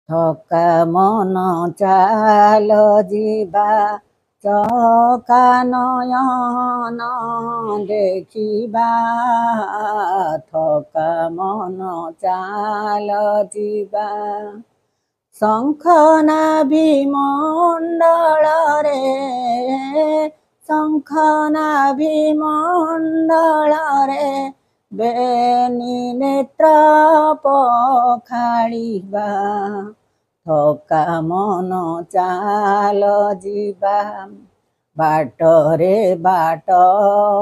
ଥକା ମନ ଚାଲ ଯିବା ଚକା ନୟନ ଦେଖିବା। ଥକା ମନ ଚାଲ ଯିବା। ଶଙ୍ଖ ନାଭି ମଣ୍ଡଳରେ ଶଙ୍ଖ ନାଭି ମଣ୍ଡଳରେ ବେନି ନେତ୍ର ପଖାଳିବା। ଥକା ମନ ଚାଲ ଯିବା। ବାଟରେ ବାଟ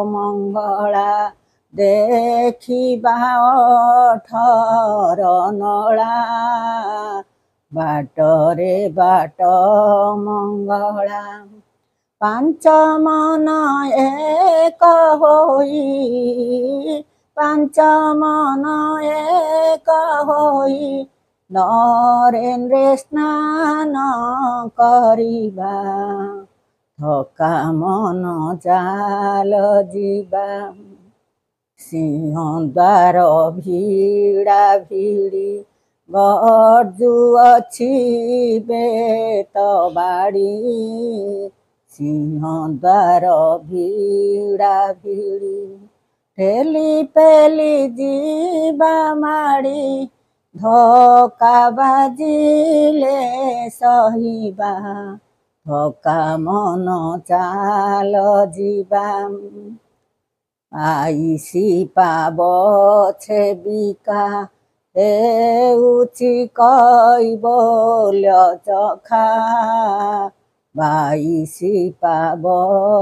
ମଙ୍ଗଳା ଦେଖିବା ଅଠର ନଳା। ବାଟରେ ବାଟ ମଙ୍ଗଳା ପାଞ୍ଚ ମନ ଏକ ହୋଇ ପାଞ୍ଚ ମନ ଏକ ହୋଇ ନରେନ୍ଦ୍ରେ ସ୍ନାନ କରିବା। ଥକା ମନ ଚାଲ ଯିବା। ସିଂହଦ୍ୱାର ଭିଡ଼ା ଭିଡ଼ି ଗର୍ଜୁଅଛି ବେତ ବାଡ଼ି। ସିଂହଦ୍ୱାର ଭିଡ଼ା ଭିଡ଼ି ଠେଲି ପେଲି ଯିବା ମାଡ଼ି। ଧକ୍କା ବାଜିଲେ ସହିବା। ଥକା ମନ ଚାଲ ଯିବା। ଆଇସି ପାବଛେବିକା ହେଉଛି କୈବଲ୍ୟ ଚଖା। ବାଇଶି ପାବଛେବିକା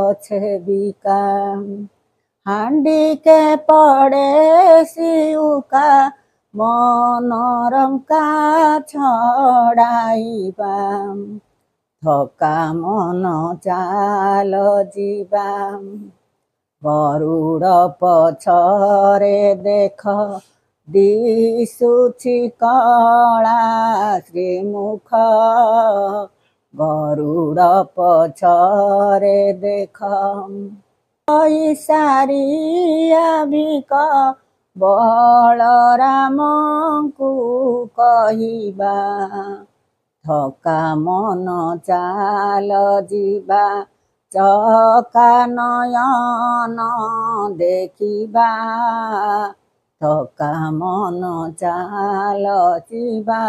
ହାଣ୍ଡିକେ ପଡ଼େ ଶିଉକା। ମନରଙ୍କା ଛଡ଼ାଇବା। ଥକା ମନ ଚାଲ ଯିବା। ଗରୁଡ଼ ପଛରେ ଦେଖ ଦିଶୁଛି କଳା ଶ୍ରୀମୁଖ। ଗରୁଡ଼ ପଛରେ ଦେଖ ସାରିଆ ଭିକ ବଳରାମଙ୍କୁ କହିବା। ଥକା ମନ ଚାଲ ଯିବା। ଚକା ନୟନ ଦେଖିବା। ଥକା ମନ ଚାଲ ଯିବା।